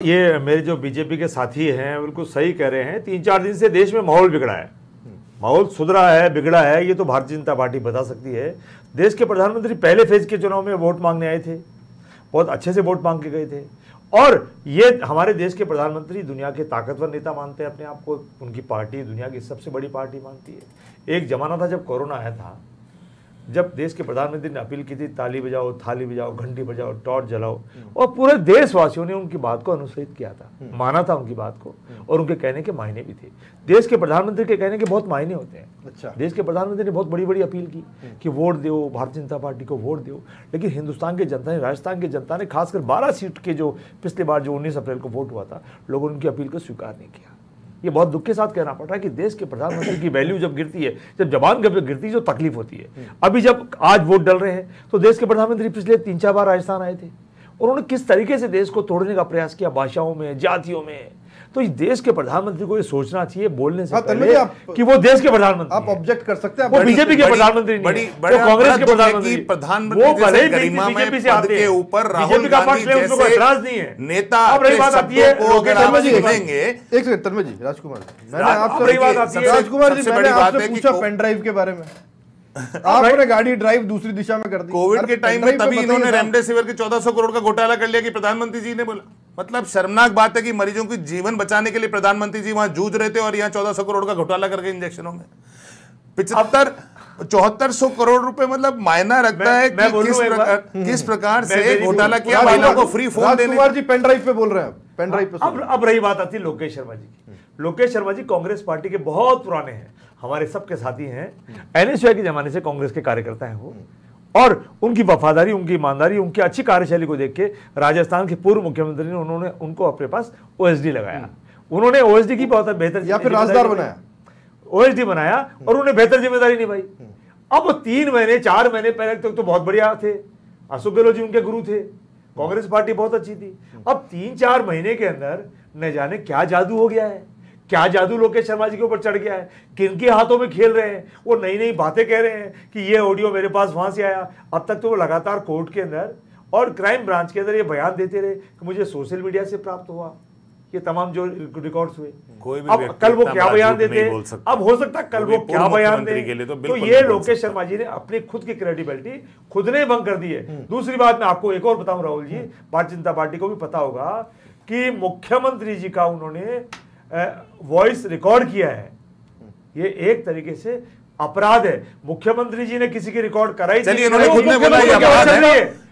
ये मेरे जो बीजेपी के साथी हैं बिल्कुल सही कह रहे हैं। 3-4 दिन से देश में माहौल बिगड़ा है, माहौल सुधरा है बिगड़ा है ये तो भारतीय जनता पार्टी बता सकती है। देश के प्रधानमंत्री पहले फेज के चुनाव में वोट मांगने आए थे, बहुत अच्छे से वोट मांग के गए थे। और ये हमारे देश के प्रधानमंत्री दुनिया के ताकतवर नेता मानते हैं अपने आप को, उनकी पार्टी दुनिया की सबसे बड़ी पार्टी मानती है। एक जमाना था जब कोरोना आया था, जब देश के प्रधानमंत्री ने अपील की थी ताली बजाओ, थाली बजाओ, घंटी बजाओ, टॉर्च जलाओ, और पूरे देशवासियों ने उनकी बात को अनुसरित किया था, माना था उनकी बात को, और उनके कहने के मायने भी थे। देश के प्रधानमंत्री के कहने के बहुत मायने होते हैं। अच्छा। देश के प्रधानमंत्री ने बहुत बड़ी बड़ी अपील की कि वोट दो, भारतीय जनता पार्टी को वोट दो, लेकिन हिंदुस्तान की जनता ने, राजस्थान की जनता ने, खासकर 12 सीट के जो पिछले बार जो 19 अप्रैल को वोट हुआ था, लोगों ने उनकी अपील को स्वीकार नहीं किया। ये बहुत दुख के साथ कहना पड़ रहा है कि देश के प्रधानमंत्री की वैल्यू जब गिरती है, जब जबान गिरती है, जो तकलीफ होती है। अभी जब आज वोट डल रहे हैं तो देश के प्रधानमंत्री पिछले 3-4 बार राजस्थान आए थे, और उन्होंने किस तरीके से देश को तोड़ने का प्रयास किया, भाषाओं में, जातियों में। तो इस देश के प्रधानमंत्री को ये सोचना चाहिए बोलने से पहले कि वो देश के प्रधानमंत्री, आप ऑब्जेक्ट कर सकते हैं, वो बीजेपी के प्रधानमंत्री नहीं, वो कांग्रेस के प्रधानमंत्री, वो भले ही बीजेपी से आते हैं, बीजेपी का पक्ष ले, उसको एतराज नहीं है नेता। अब रही बात आती है तन्मय जी, एक सेकंड तन्मय जी, राजकुमार मैंने आपसे राजकुमार जी मैंने आपसे पूछा पेन ड्राइव के बारे में, आपने गाड़ी ड्राइव दूसरी दिशा में कर दी। कोविड के टाइम में तभी इन्होंने रेमडेसिविर के 1400 करोड़ का घोटाला कर लिया कि प्रधानमंत्री जी ने बोला। मतलब शर्मनाक बात है कि मरीजों की जीवन बचाने के लिए प्रधानमंत्री जी वहां जूझ रहे थे और यहाँ 1400 करोड़ का घोटाला करके इंजेक्शनों में 7400 करोड़ रुपए। मतलब मायना रखता है कि किस प्रकार से घोटाला किया, महिलाओं को फ्री फोन देने। राजकुमार जी पेन ड्राइव पे बोल रहे हैं, पेन ड्राइव पे। अब रही बात आती है लोकेश शर्मा जी की। लोकेश शर्मा जी कांग्रेस पार्टी के बहुत पुराने हैं, हमारे सबके साथी हैं, एनएसयूआई के जमाने से कांग्रेस के कार्यकर्ता हैं वो, और उनकी वफादारी, उनकी ईमानदारी, उनकी अच्छी कार्यशैली को देख के राजस्थान के पूर्व मुख्यमंत्री ने उन्होंने उनको अपने पास ओएसडी लगाया। उन्होंने ओएसडी की बहुत बेहतर, या फिर राजदार बनाया, ओएसडी बनाया, और उन्होंने बेहतर जिम्मेदारी निभाई। अब 3 महीने 4 महीने पहले तक तो बहुत बढ़िया थे, अशोक गहलोत जी उनके गुरु थे, कांग्रेस पार्टी बहुत अच्छी थी। अब 3-4 महीने के अंदर न जाने क्या जादू हो गया है, क्या जादू लोकेश शर्मा जी के ऊपर चढ़ गया है, किनके हाथों में खेल रहे हैं। वो नई नई बातें कह रहे हैं कि ये ऑडियो मेरे पास वहां से आया। अब तक तो वो लगातार कोर्ट के अंदर और क्राइम ब्रांच के अंदर ये बयान देते रहे कि मुझे सोशल मीडिया से प्राप्त हुआ, ये तमाम जो रिकॉर्ड्स हुए। अब कल वो क्या बयान देते हैं, अब हो सकता है कल वो क्या बयान दें। तो ये लोकेश शर्मा जी ने अपनी खुद की क्रेडिबिलिटी खुद ने भंग कर दी है। दूसरी बात मैं आपको एक और बताऊं राहुल जी, भारतीय जनता पार्टी को भी पता होगा कि मुख्यमंत्री जी का उन्होंने वॉइस रिकॉर्ड किया है, ये एक तरीके से अपराध है। मुख्यमंत्री जी ने किसी की रिकॉर्ड कराई, चलिए इन्होंने खुद ने बोला ये अपराध है,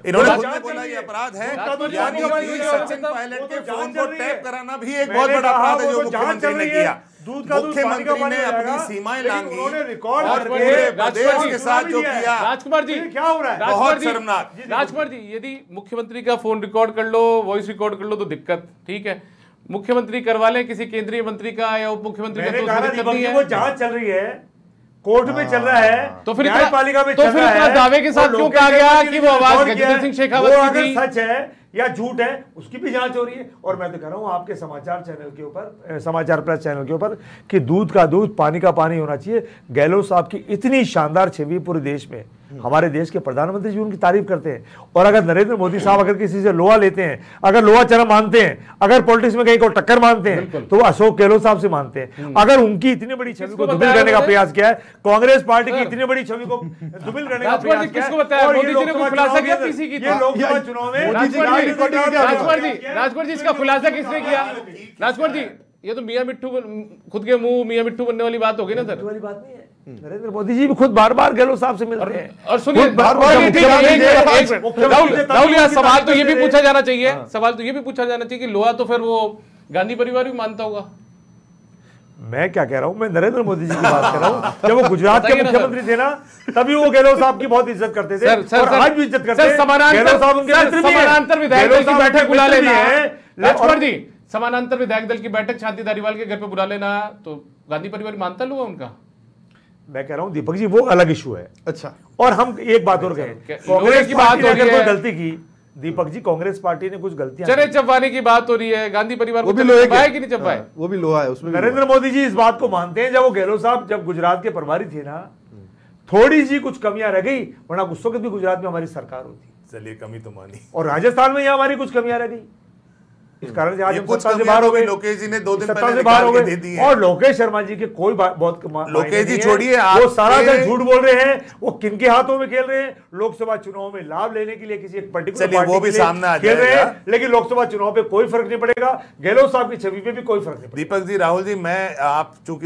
इन्होंने खुद ने बोला ये अपराध है। यानी कि सचिन पायलट के फोन को टैप कराना भी एक बहुत बड़ा अपराध है जो मुख्यमंत्री ने किया। मुख्यमंत्री ने अपनी सीमाएं लांघी और पूरे प्रदेश के साथ जो किया। राजकुमार जी क्या हो रहा है, बहुत शर्मनाक। राजकुमार जी, यदि मुख्यमंत्री का फोन रिकॉर्ड कर लो, वॉइस रिकॉर्ड कर लो तो दिक्कत, ठीक है, मुख्यमंत्री करवा ले किसी केंद्रीय मंत्री का या उप मुख्यमंत्री का, तो वो जांच चल रही है, कोर्ट में चल रहा है, तो फिर न्यायपालिका में तो चल रहा है। दावे के साथ क्यों कहा गया कि वो आवाज गजेंद्र सिंह शेखावत की थी? सच है या झूठ है उसकी भी जांच हो रही है। और मैं तो कह रहा हूं आपके समाचार चैनल के ऊपर, समाचार प्रेस चैनल के ऊपर, कि दूध का दूध पानी का पानी होना चाहिए। गहलोत साहब की इतनी शानदार छवि पूरे देश में, हमारे देश के प्रधानमंत्री जी उनकी तारीफ करते हैं, और अगर नरेंद्र मोदी साहब अगर किसी से लोहा लेते हैं, अगर लोहा चरम मानते हैं, अगर पॉलिटिक्स में कहीं को टक्कर मानते हैं, तो वो अशोक गहलोत साहब से मानते हैं। अगर उनकी इतनी बड़ी छवि को धूमिल करने का प्रयास किया है, कांग्रेस पार्टी की इतनी बड़ी छवि को धूमिल करने का प्रयास किया है, और ये लोकसभा चुनाव में राजकुमार जी इसका खुलासा किसने किया? राजकुमार जी, ये तो मियां मिट्ठू, खुद के मुंह मियां मिट्ठू बनने वाली बात होगी ना सर। वाली बात नहीं है। नरेंद्र मोदी जी भी खुद बार-बार गहलोत साहब से मिलते हैं, और सुनिए राहुल, सवाल तो ये भी पूछा जाना चाहिए, सवाल तो ये भी पूछा जाना चाहिए कि लोहा तो फिर वो गांधी परिवार भी मानता होगा। मैं क्या कह रहा हूं, मैं नरेंद्र मोदी जी की बात कर रहा हूं। जब वो गुजरात के मुख्यमंत्री थे ना, तभी वो गहलोत साहब की बहुत इज्जत करते थे, और आज भी इज्जत करते हैं। समानांतर विधायक दल की बैठक बुला लेना है राजकुमार जी, समानांतर विधायक दल की बैठक शांति धारीवाल के घर पे बुला लेना, तो गांधी परिवार मानता लोग उनका। मैं कह रहा हूं दीपक जी वो अलग इशू है। अच्छा, और हम एक बात और कहें, कांग्रेस की बात हो रही है, कोई गलती की दीपक जी, कांग्रेस पार्टी ने कुछ गलतियां, चरे चब्बाने की बात हो रही है, गांधी परिवार वो भी लोहा है कि नहीं चब्बाए, वो भी लोहा है उसमें। नरेंद्र मोदी जी इस बात को मानते हैं, जब वो गहलोत साहब जब गुजरात के प्रभारी थे ना, थोड़ी सी कुछ कमियां रह गई, वरना उस वक्त भी गुजरात में हमारी सरकार होती। चलिए कमी तो मानी, और राजस्थान में यहां हमारी कुछ कमियां रह गई। इस कारण से आज हम कुछ सत्ता से बाहर हो गए। लोकेश जी ने 2 दिन सत्ता पहले से बाहर हो निकाल के गए दे दी है। और लोकेश शर्मा जी के कोई बहुत लोकेश जी छोड़िए, वो सारा दिन झूठ बोल रहे हैं। वो किनके हाथों में खेल रहे हैं? लोकसभा चुनाव में लाभ लेने के लिए किसी एक पर्टिकुलर पार्टी वो भी सामने आ खेल रहे जाएगा। हैं, लेकिन लोकसभा चुनाव पे कोई फर्क नहीं पड़ेगा। गहलोत साहब की छवि पे भी कोई फर्क नहीं पड़ेगा। दीपक जी, राहुल जी, मैं आप चूंकि